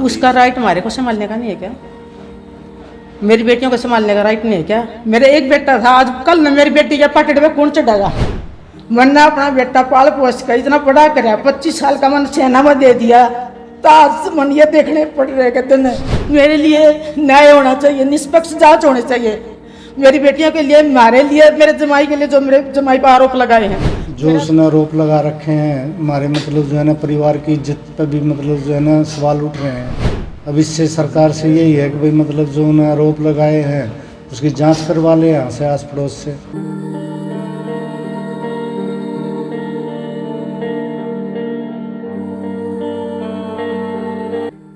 उसका राइट हमारे को संभालने का नहीं है क्या? मेरी बेटियों को संभालने का राइट नहीं है क्या? मेरे एक बेटा था, आज कल न मेरी बेटी के पटड़े में कौन चढ़ेगा? मैंने अपना बेटा पाल पोस कर इतना बड़ा कराया, 25 साल का मन सेना में दे दिया, तो आज मन ये देखने पड़ रहे कहते हैं। मेरे लिए न्याय होना चाहिए, निष्पक्ष जांच होनी चाहिए मेरी बेटियों के लिए, हमारे लिए, मेरे जमाई के लिए, जो मेरे जमाई पर आरोप लगाए हैं, जो उसने आरोप लगा रखे हैं हमारे मतलब जो है ना परिवार की इज्जत पर भी मतलब जो है ना सवाल उठ रहे हैं। अब इससे सरकार से यही है कि भाई मतलब जो उन्हें आरोप लगाए हैं उसकी जांच करवा ले यहाँ से, आस पड़ोस से।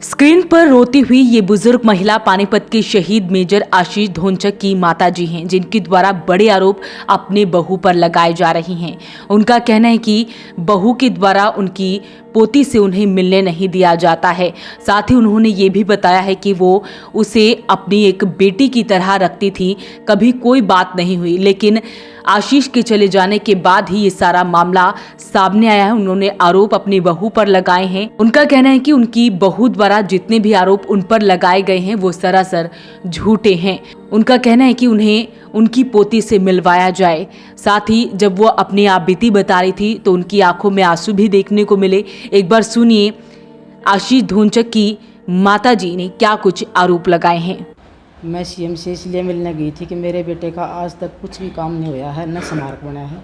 स्क्रीन पर रोती हुई ये बुजुर्ग महिला पानीपत के शहीद मेजर आशीष धोंचक की माताजी हैं, जिनके द्वारा बड़े आरोप अपने बहू पर लगाए जा रहे हैं। उनका कहना है कि बहू के द्वारा उनकी पोती से उन्हें मिलने नहीं दिया जाता है। साथ ही उन्होंने ये भी बताया है कि वो उसे अपनी एक बेटी की तरह रखती थी, कभी कोई बात नहीं हुई, लेकिन आशीष के चले जाने के बाद ही ये सारा मामला सामने आया है। उन्होंने आरोप अपनी बहू पर लगाए हैं। उनका कहना है कि उनकी बहू द्वारा जितने भी आरोप उन पर लगाए गए हैं वो सरासर झूठे हैं। उनका कहना है कि उन्हें उनकी पोती से मिलवाया जाए। साथ ही जब वो अपनी आप बीती बता रही थी तो उनकी आंखों में आंसू भी देखने को मिले। एक बार सुनिए आशीष धोंचक की माताजी ने क्या कुछ आरोप लगाए हैं। मैं सीएम से इसलिए मिलने गई थी कि मेरे बेटे का आज तक कुछ भी काम नहीं हुआ है, न स्मारक बना है,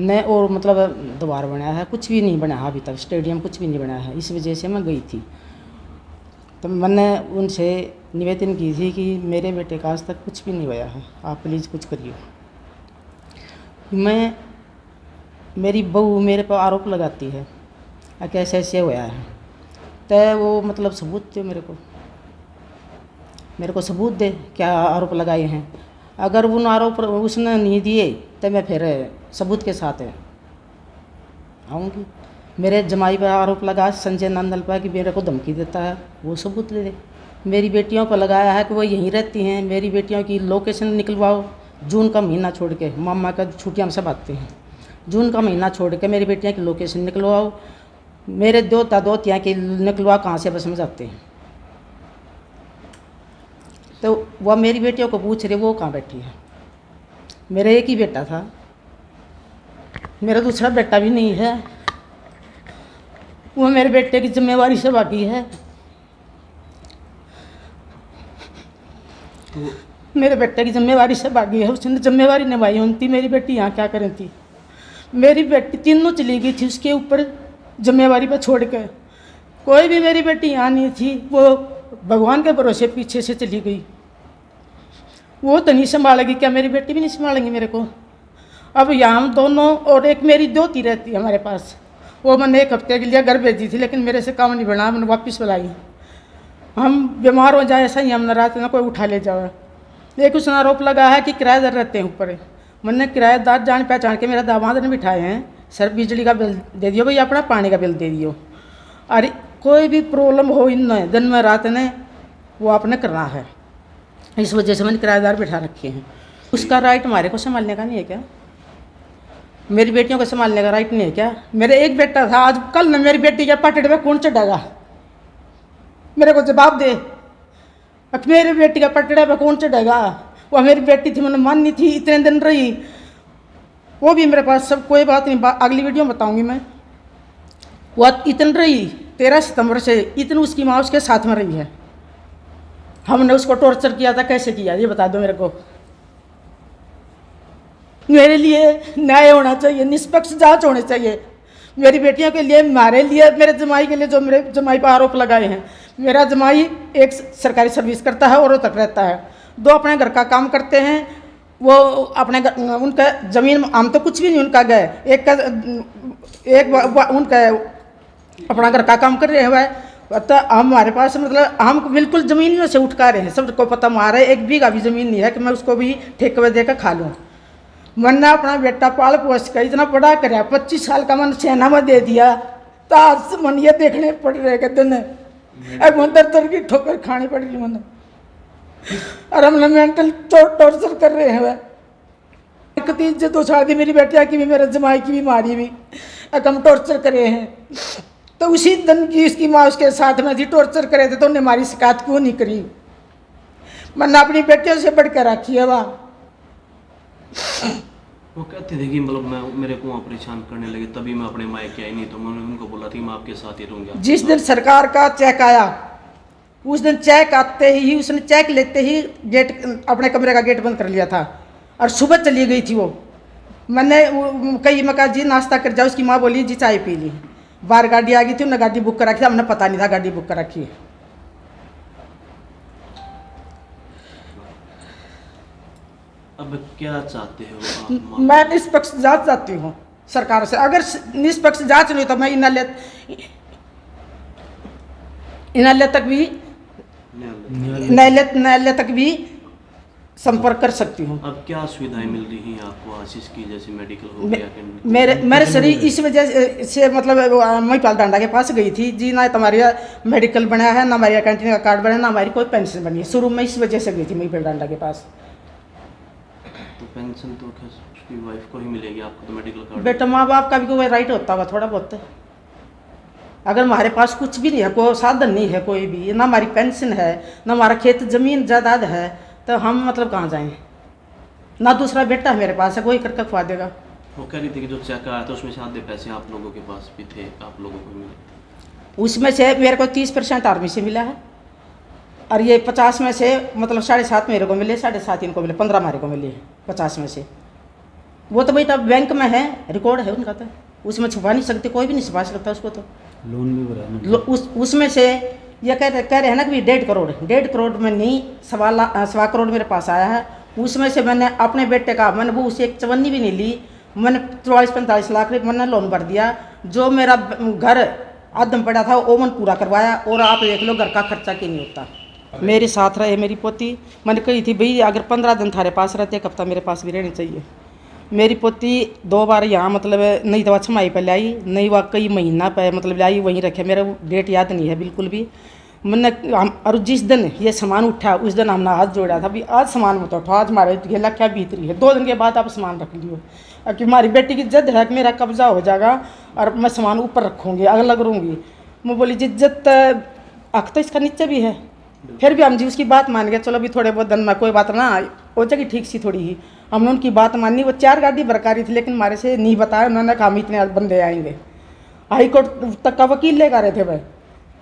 न और मतलब द्वार बना है, कुछ भी नहीं बना है अभी तक, स्टेडियम कुछ भी नहीं बना है। इस वजह से मैं गई थी। तो मैंने उनसे निवेदन की थी कि मेरे बेटे का आज तक कुछ भी नहीं हुआ है, आप प्लीज़ कुछ करिए। मेरी बहू मेरे पर आरोप लगाती है कि ऐसे ऐसे हुआ है, तो वो मतलब सबूत दे मेरे को सबूत दे क्या आरोप लगाए हैं। अगर उन आरोप उसने नहीं दिए तो मैं फिर सबूत के साथ आऊँगी। मेरे जमाई पर आरोप लगा संजय नंदल पर कि मेरे को धमकी देता है, वो सबूत ले दे। मेरी बेटियों पर लगाया है कि वो यहीं रहती हैं, मेरी बेटियों की लोकेशन निकलवाओ। जून का महीना छोड़ के, मामा का छुट्टियाँ हम सब आते हैं, जून का महीना छोड़ के मेरी बेटियों की लोकेशन निकलवाओ। मेरे दोतियाँ की निकलवा कहाँ से बस में जाते हैं। तो वह मेरी बेटियों को पूछ रहे वो कहाँ बैठी है। मेरा एक ही बेटा था, मेरा दूसरा बेटा भी नहीं है, वो मेरे बेटे की जिम्मेवारी से बाकी है। मेरे बेटे की जिम्मेवारी से बाकी है, उसने जिम्मेवारी निभाई होती। मेरी बेटी यहाँ क्या करें थी? मेरी बेटी तीनों चली गई थी उसके ऊपर जिम्मेवारी पर छोड़ के। कोई भी मेरी बेटी यहाँ नहीं थी, वो भगवान के भरोसे पीछे से चली गई। वो तो नहीं संभालेगी क्या? मेरी बेटी भी नहीं संभालेंगी मेरे को। अब यहाँ हम दोनों और एक मेरी दोती रहती है हमारे पास, वो मैंने एक हफ्ते के लिए घर भेजी थी, लेकिन मेरे से काम नहीं बना, मैंने वापस बुलाई। हम बीमार हो जाए ऐसा ही हम रात ना कोई उठा ले जाए। एक उसने आरोप लगा है कि किराएदार रहते हैं ऊपर। मैंने किराएदार जान पहचान के मेरा दामाद ने बिठाए हैं, सर बिजली का बिल दे दियो भाई, अपना पानी का बिल दे दियो। अरे कोई भी प्रॉब्लम हो इन दिन में रात ने वो आपने करना है। इस वजह से मैंने किराएदार बिठा रखे हैं। उसका राइट हमारे को संभालने का नहीं है क्या? मेरी बेटियों को संभालने का राइट नहीं है क्या? मेरे एक बेटा था, आज कल न मेरी बेटी के पटड़े में कौन चढ़ेगा? मेरे को जवाब दे। मेरी बेटी का पटड़े पे कौन चढ़ेगा? वह मेरी बेटी थी, मैंने माननी थी, इतने दिन रही, वो भी मेरे पास सब। कोई बात नहीं, अगली वीडियो में बताऊंगी मैं। वह इतन रही 13 सितंबर से, इतनी उसकी माँ उसके साथ में रही है। हमने उसको टॉर्चर किया था, कैसे किया ये बता दो मेरे को। मेरे लिए न्याय होना चाहिए, निष्पक्ष जांच होनी चाहिए मेरी बेटियों के लिए, हमारे लिए, मेरे जमाई के लिए, जो मेरे जमाई पर आरोप लगाए हैं। मेरा जमाई एक सरकारी सर्विस करता है और तक रहता है, दो अपने घर का काम करते हैं। वो अपने उनका ज़मीन हम तो कुछ भी नहीं उनका गए, उनका अपना घर का काम कर रहे हुए। तो हमारे पास मतलब हम बिल्कुल ज़मीन से उठका रहे हैं, सबको पता हमारे एक बीघा भी ज़मीन नहीं है कि मैं उसको भी ठेके पे देकर खा लूँ। मैंने अपना बेटा पाल पोस कर इतना बड़ा कराया, 25 साल का मन सेना में दे दिया, तो आज मन ये देखने पड़ रहे कहते न दर की ठोकर खानी पड़ रही मैंने। और हमने मेंटल टॉर्चर कर रहे हैं। वह इज्जत उछाल दी मेरी बेटिया की भी, मेरे जमाई की भी, मारी भी, हम टॉर्चर कर रहे हैं। तो उसी दिन की उसकी माँ उसके साथ में थी, टॉर्चर करे थे, तो उन्हें हमारी शिकायत क्यों नहीं करी? मैंने अपनी बेटियों से बढ़कर रखी है वहाँ। वो कहते थे कि मतलब मैं मेरे को वहाँ परेशान करने लगे, तभी मैं अपने मायके आई, नहीं तो मैंने उनको बोला था मैं आपके साथ ही रहूँगा। जिस दिन सरकार का चेक आया उस दिन चेक आते ही उसने चेक लेते ही गेट अपने कमरे का गेट बंद कर लिया था और सुबह चली गई थी वो। मैंने कही मैं कहा जी नाश्ता कर जाओ, उसकी माँ बोली जी चाय पी ली। बाहर गाड़ी आ गई थी, उन्होंने गाड़ी बुक कर रखी थी, हमने पता नहीं था गाड़ी बुक कर रखी है। अब क्या चाहते हो आप? मैं निष्पक्ष जांच चाहती हूँ सरकार से। अगर निष्पक्ष जांच नहीं तो मैं न्यायालय तक भी संपर्क कर सकती हूँ। अब क्या सुविधाएं मिल रही हैं आपको आशीष की, जैसे मेडिकल हो गया? मेरे शरीर इस वजह से मतलब महिपाल डांडा के पास गई थी जी, ना तुम्हारी मेडिकल बना है, ना हमारी कैंटीन का कार्ड बना है, ना हमारी कोई पेंशन बनी है। शुरू में इस वजह से गई थी महिपाल डांडा के पास। तो पेंशन तो उसकी वाइफ को ही मिलेगी, आपको तो मेडिकल कार्ड। बेटा माँ बाप का भी कोई राइट होता होगा थोड़ा बहुत। अगर हमारे पास कुछ भी नहीं है, कोई साधन नहीं है, कोई भी ना हमारी पेंशन है, ना हमारा खेत जमीन जायदाद है, तो हम मतलब कहाँ जाएं? ना दूसरा बेटा मेरे पास है, कोई करके खुआ देगा। वो कह रही थी कि जो चेक आया था उसमें से आधे पैसे आप लोगों के पास भी थे, आप लोगों को मिले। उसमें से मेरे को 30% आर्मी से मिला है और ये 50 में से मतलब 7.5 मेरे को मिले, 7.5 इनको मिले, 15 हमारे को मिले 50 में से। वो तो बेटा बैंक में है, रिकॉर्ड है उनका, तो उसमें छुपा नहीं सकते, कोई भी नहीं छुपा सकता उसको। तो लोन भी भरा उसमें से ये कह रहे हैं ना कि 1.5 करोड़ में नहीं 1.25 करोड़ मेरे पास आया है। उसमें से मैंने अपने बेटे का मैंने वो उसे एक चवन्नी भी नहीं ली, मैंने 44-45 लाख मैंने लोन भर दिया। जो मेरा घर आदम पड़ा था वो मैंने पूरा करवाया। और आप देख लो घर का खर्चा क्यों नहीं होता। मेरे साथ रहे मेरी पोती, मैंने कही थी भाई अगर 15 दिन थारे पास रहते, एक हफ्ता मेरे पास भी रहनी चाहिए। मेरी पोती 2 बार यहाँ मतलब नहीं दवा छमाई पर लाई, नहीं वह कई महीना पे मतलब लाई, वहीं रखे। मेरा डेट याद नहीं है बिल्कुल भी। मैंने और जिस दिन ये सामान उठा उस दिन हमने हाथ जोड़ा था, भी आज सामान मत उठाओ, आज हमारे घेला क्या भीतरी है, 2 दिन के बाद आप सामान रख लियो। कि हमारी बेटी की जिद है कि मेरा कब्जा हो जाएगा और मैं सामान ऊपर रखूँगी, अलग करूँगी। मैं बोली जिद्दत अख तो इसका नीचे भी है। फिर भी हम जी उसकी बात मान गए, चलो भी थोड़े बहुत दिन में कोई बात ना हो जाएगी ठीक सी थोड़ी ही। हमने उनकी बात मानी। वो 4 गाड़ी बरकारी थी लेकिन हमारे से नहीं बताया। उन्होंने कहा हम इतने बंदे आएंगे, हाई कोर्ट तक का वकील लेकर आ रहे थे भाई,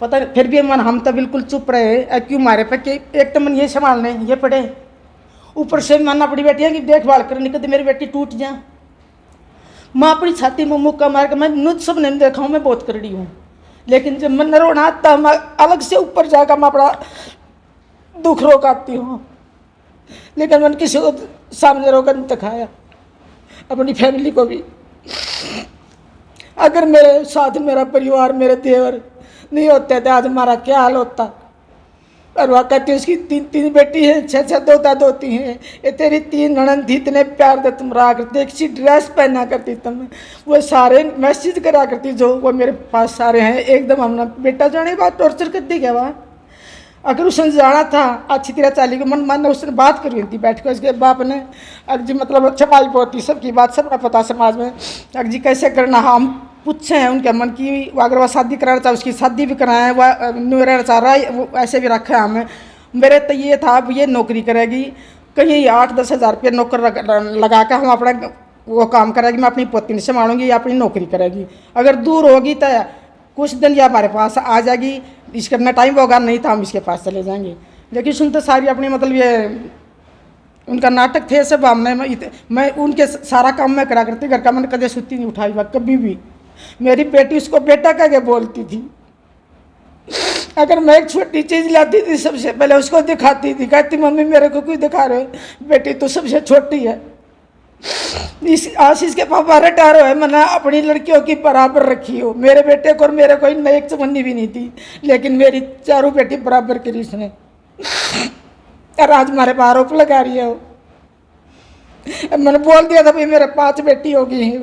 पता नहीं। फिर भी मन हम तो बिल्कुल चुप रहे। क्यों मारे पे कि एक तो मन ये संभालने ये पड़े, ऊपर से मानना पड़ी बेटियाँ की देखभाल कर, निकलते मेरी बेटी टूट जाए। मैं अपनी छाती में मुक्का मार के मैं नुद सब नहीं देखा हूँ, मैं बहुत करड़ी हूँ। लेकिन जब मन रोना आता मैं अलग से ऊपर जाकर मैं अपना दुख रोकाती हूँ। लेकिन मैंने किसी को सामने रोकर नहीं दिखाया, अपनी फैमिली को भी। अगर मेरे साथ मेरा परिवार मेरे देवर नहीं होते थे आज हमारा क्या हाल होता। और वह कहती उसकी 3 बेटी है, 6 दोता दोती हैं। ये तेरी 3 ननद थी, इतने प्यार दे तुम रहा करते, एक सी ड्रेस पहना करती तुम, वो सारे मैसेज करा करती जो वो मेरे पास सारे हैं। एकदम हमने बेटा जाने बात टॉर्चर कर दी क्या वहाँ। अगर उसने जाना था अच्छी तरह चाली को मन उसने बात करी थी बैठ कर उसके बाप ने। अगर जी मतलब अच्छा पाई पोती सबकी बात सबका पता समाज में। अगर जी कैसे करना हम पूछे हैं उनके मन की। अगर वह शादी कराना चाहे उसकी शादी भी कराएं, वह रहना चाह रहा है वो ऐसे भी रखा है हमें। मेरे तो ये था अब ये नौकरी करेगी कहीं 8-10 हज़ार रुपये नौकर लगा कर हम अपना वो काम करेगी, मैं अपनी पोती नहीं संभालूंगी या अपनी नौकरी करेगी। अगर दूर होगी तो कुछ दिन या हमारे पास आ जाएगी, इसका अपना टाइम होगा, नहीं तो हम इसके पास चले जाएंगे। लेकिन सुन तो सारी अपनी मतलब ये उनका नाटक थे सब। हमने मैं उनके सारा काम मैं करा करती, घर का मैंने कदे सुती नहीं उठाई बात कभी भी। मेरी बेटी उसको बेटा कह के बोलती थी। अगर मैं एक छोटी चीज़ लाती थी सबसे पहले उसको दिखाती थी, कहती मम्मी मेरे को क्यों दिखा रहे हो, बेटी तो सबसे छोटी है। इस आशीष के पापा रिटायर है, मैंने अपनी लड़कियों की बराबर रखी हो। मेरे बेटे को और मेरे को इनमें एक चमन्नी भी नहीं थी, लेकिन मेरी 4 बेटी बराबर करी उसने। और आज हमारे पर आरोप लगा रही है वो। मैंने बोल दिया था भाई मेरे 5 बेटी होगी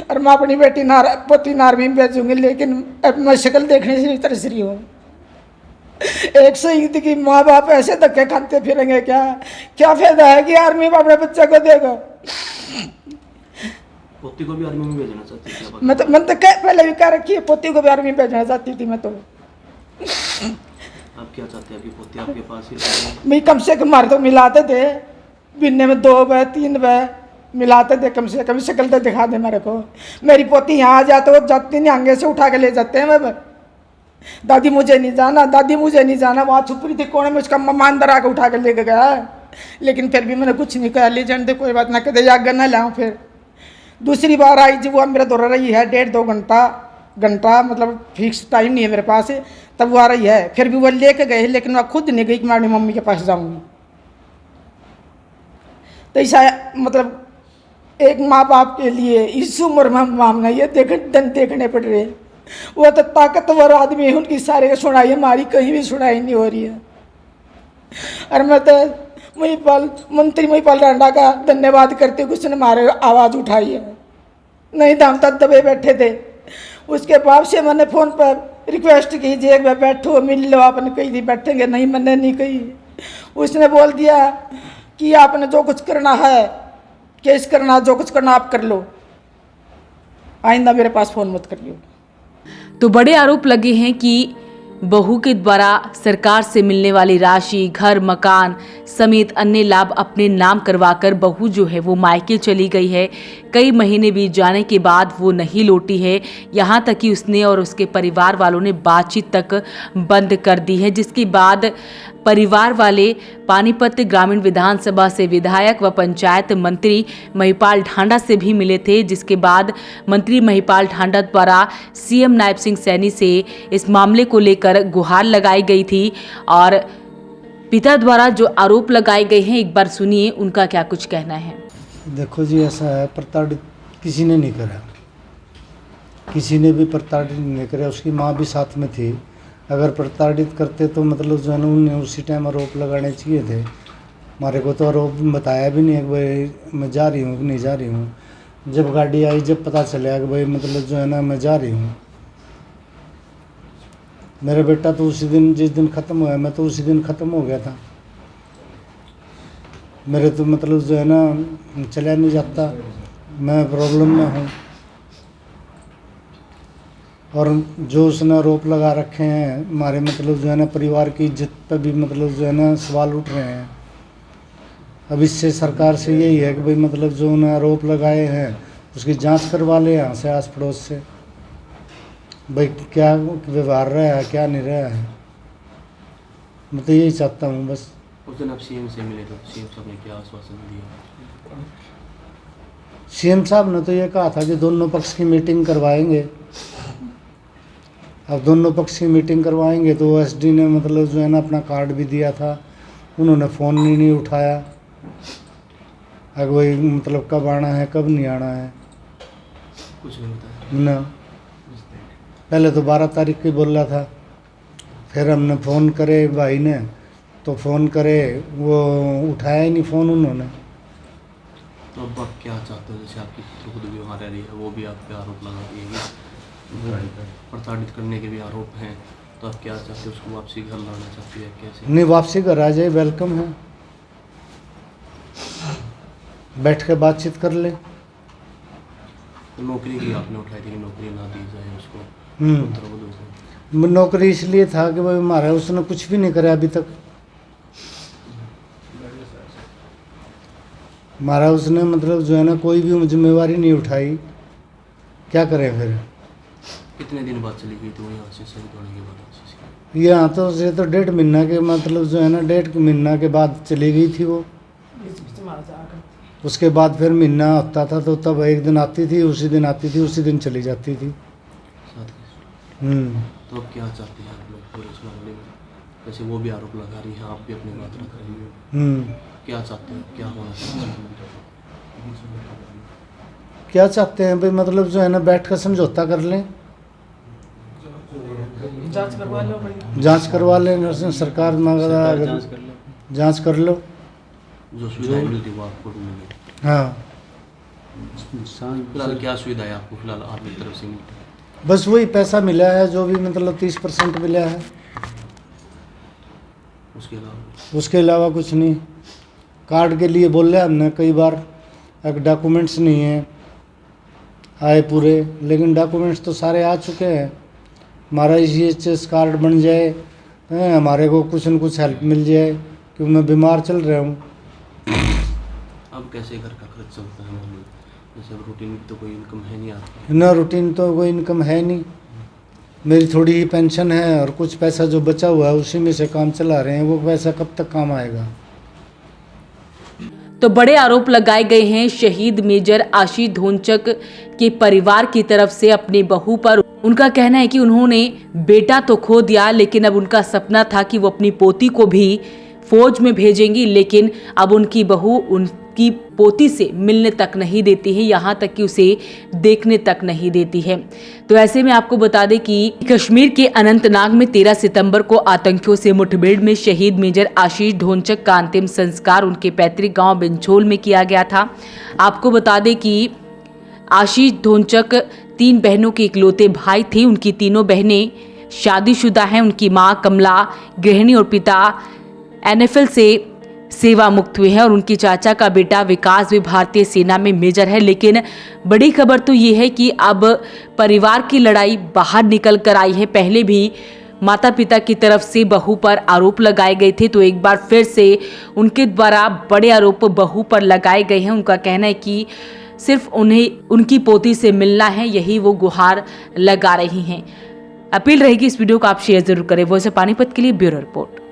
और मैं अपनी बेटी पोती नारवी में भेजूंगी, लेकिन अब मैं शक्ल देखने से तरस रही हूँ। एक शहीद की माँ बाप ऐसे धक्के खाते फिरेंगे क्या फायदा है कि आर्मी में अपने बच्चे को देगा। पोती को भी आर्मी में भेजना चाहती थी आप? मैं तो पहले भी कह रखी है, पोती को भी आर्मी भेजना चाहती थी मैं तो। आप क्या चाहते हैं? आपकी पोती आपके पास ही रहे? मैं कम से कम हमारे तो मिलाते थे, महीने में 2 बार 3 बार मिलाते थे, कम से कम शक्ल तो दिखा दे मेरे को। मेरी पोती यहाँ आ जाते वो जाती नहीं, आगे से उठा के ले जाते हैं। मैं दादी मुझे नहीं जाना, दादी मुझे नहीं जाना, वहाँ छुप रही थी कोने में, उसका मम्मा अंदर आके उठा के लेके गया। लेकिन फिर भी मैंने कुछ नहीं कहा, ले जाने दे कोई बात ना, कहते आगे ना लाऊं। फिर दूसरी बार आई जी, वो मेरा दौरा रही है 1.5-2 घंटा, मतलब फिक्स टाइम नहीं है मेरे पास, तब वो आ रही है। फिर भी वो लेके गए, लेकिन वह खुद नहीं गई कि मैं अपनी मम्मी के पास जाऊंगी। तो ऐसा मतलब एक माँ बाप के लिए इस उम्र में मामला ये देखने पड़ रहे हैं। वो तो ताकतवर आदमी है, उनकी सारे सुनाई, हमारी कहीं भी सुनाई नहीं हो रही है। और मैं तो मंत्री महिपाल रांडा का धन्यवाद करते हुए उसने हमारे आवाज़ उठाई है, नहीं तो हम तक दबे बैठे थे। उसके बाद से मैंने फ़ोन पर रिक्वेस्ट की, जे एक बार बैठो मिल लो, आपने कही थी बैठेंगे, नहीं मैंने नहीं कही। उसने बोल दिया कि आपने जो कुछ करना है, केस करना, जो कुछ करना आप कर लो, आइंदा मेरे पास फ़ोन मत कर लो। तो बड़े आरोप लगे हैं कि बहू के द्वारा सरकार से मिलने वाली राशि, घर, मकान समेत अन्य लाभ अपने नाम करवाकर बहू जो है वो मायके चली गई है। कई महीने बीत जाने के बाद वो नहीं लौटी है। यहाँ तक कि उसने और उसके परिवार वालों ने बातचीत तक बंद कर दी है, जिसके बाद परिवार वाले पानीपत ग्रामीण विधानसभा से विधायक व पंचायत मंत्री महिपाल ढांडा से भी मिले थे, जिसके बाद मंत्री महिपाल ढांडा द्वारा सीएम नायब सिंह सैनी से इस मामले को लेकर गुहार लगाई गई थी। और पिता द्वारा जो आरोप लगाए गए हैं, एक बार सुनिए उनका क्या कुछ कहना है। देखो जी, ऐसा है, प्रताड़ित किसी ने नहीं करा, किसी ने भी प्रताड़ित नहीं करा। उसकी माँ भी साथ में थी। अगर प्रताड़ित करते तो मतलब जो है ना, उन्हें उसी टाइम आरोप लगाने चाहिए थे। हमारे को तो आरोप बताया भी नहीं है कि भाई मैं जा रही हूँ कि नहीं जा रही हूँ। जब गाड़ी आई, जब पता चला कि भाई मतलब जो है ना मैं जा रही हूँ। मेरा बेटा तो उसी दिन, जिस दिन ख़त्म हुआ, मैं तो उसी दिन ख़त्म हो गया था। मेरे तो मतलब जो है ना चला नहीं जाता, मैं प्रॉब्लम में हूँ। और जो उसने आरोप लगा रखे हैं, हमारे मतलब जो है ना परिवार की इज्जत पर भी मतलब जो है ना सवाल उठ रहे हैं। अब इससे सरकार से यही है कि भाई मतलब जो उन्हें आरोप लगाए हैं उसकी जांच करवा ले यहाँ से, आस पड़ोस से, भाई क्या व्यवहार रहा है, क्या नहीं रहा है। मैं तो यही चाहता हूँ बस। उस दिन आप सीएम से मिले तो सीएम साहब ने क्या आश्वासन दिया? सीएम साहब ने तो ये कहा था कि दोनों पक्ष की मीटिंग करवाएंगे। अब दोनों पक्ष की मीटिंग करवाएंगे तो एसडी ने मतलब जो है ना अपना कार्ड भी दिया था, उन्होंने फ़ोन नहीं उठाया। अब वही मतलब कब आना है कब नहीं आना है कुछ नहीं बताया ना। पहले तो 12 तारीख की बोल रहा था, फिर हमने फ़ोन करे भाई ने, तो फ़ोन करे वो उठाया ही नहीं फ़ोन उन्होंने। तो अब आप क्या चाहते हो? जैसे आपकी पुत्र खुद भी वहाँ रह रही है, वो भी आप पे आरोप लगा रही है, प्रताड़ित करने के भी आरोप हैं, तो आप क्या चाहते हो? उसको वापसी घर लाना चाहती है? कैसे? नहीं, वापसी घर आ जाए, वेलकम है, बैठ के बातचीत कर ले। तो नौकरी की आपने उठाई थी कि नौकरी ना दी जाए उसको, पुत्रवधू को? नौकरी इसलिए था कि भाई हमारा उसने कुछ भी नहीं करा अभी तक। हमारा उसने मतलब जो है ना कोई भी जिम्मेवारी नहीं उठाई, क्या करें फिर। कितने दिन बाद चली गई थी वो यहाँ से शहीद होने के बाद? यहाँ तो ये तो 1.5 महीना के मतलब जो है ना 1.5 महीना के बाद चली गई थी वो। उसके बाद फिर महीना होता था तो तब एक दिन आती थी, उसी दिन आती थी, उसी दिन चली जाती थी। तो अब क्या चाहते हैं आप लोग पूरे इस मामले में? जैसे वो भी आरोप लगा रही है, आप भी अपनी बात रख रही हो, क्या चाहते हैं? क्या होना चाहिए? क्या चाहते हैं भाई मतलब जो है ना बैठ कर समझौता कर लें, जांच करवा लो भाई, जांच करवा लें, सरकार मांगा जांच कर लो, जो सुविधाएं मिलती वो आपको मिले। हाँ फिलहाल क्या सुविधा है आपको फिलहाल आपकी तरफ से मिलती है? बस वही पैसा मिला है जो भी मतलब 30% मिला है, उसके अलावा कुछ नहीं। कार्ड के लिए बोल रहे हमने कई बार, एक डॉक्यूमेंट्स नहीं है, आए पूरे, लेकिन डॉक्यूमेंट्स तो सारे आ चुके हैं। हमारा ECHS कार्ड बन जाए, हमारे को कुछ न कुछ हेल्प मिल जाए, क्योंकि मैं बीमार चल रहा हूँ। अब कैसे घर का खर्च चलता है मालूम? जैसे अब रूटीन में तो कोई इनकम है नहीं आपकी। ना रूटीन तो कोई इनकम है नहीं, मेरी थोड़ी ही पेंशन है और कुछ पैसा जो बचा हुआ है उसी में से काम चला रहे हैं। वो पैसा कब तक काम आएगा? तो बड़े आरोप लगाए गए हैं शहीद मेजर आशीष ढोंचक के परिवार की तरफ से अपनी बहू पर। उनका कहना है कि उन्होंने बेटा तो खो दिया, लेकिन अब उनका सपना था कि वो अपनी पोती को भी फौज में भेजेंगी, लेकिन अब उनकी बहू उनकी पोती से मिलने तक नहीं देती है, यहाँ तक कि उसे देखने तक नहीं देती है। तो ऐसे में आपको बता दें कि कश्मीर के अनंतनाग में 13 सितंबर को आतंकियों से मुठभेड़ में शहीद मेजर आशीष ढोंचक का अंतिम संस्कार उनके पैतृक गांव बिंछोल में किया गया था। आपको बता दें कि आशीष ढोंचक 3 बहनों के इकलौते भाई थे। उनकी तीनों बहनें शादीशुदा हैं। उनकी मां कमला गृहिणी और पिता NFL से सेवा मुक्त हुए हैं और उनकी चाचा का बेटा विकास भी भारतीय सेना में मेजर है। लेकिन बड़ी खबर तो ये है कि अब परिवार की लड़ाई बाहर निकल कर आई है। पहले भी माता पिता की तरफ से बहू पर आरोप लगाए गए थे, तो एक बार फिर से उनके द्वारा बड़े आरोप बहू पर लगाए गए हैं। उनका कहना है कि सिर्फ उन्हें उनकी पोती से मिलना है, यही वो गुहार लगा रही हैं। अपील रहेगी इस वीडियो को आप शेयर जरूर करें। वॉइस ऑफ पानीपत के लिए ब्यूरो रिपोर्ट।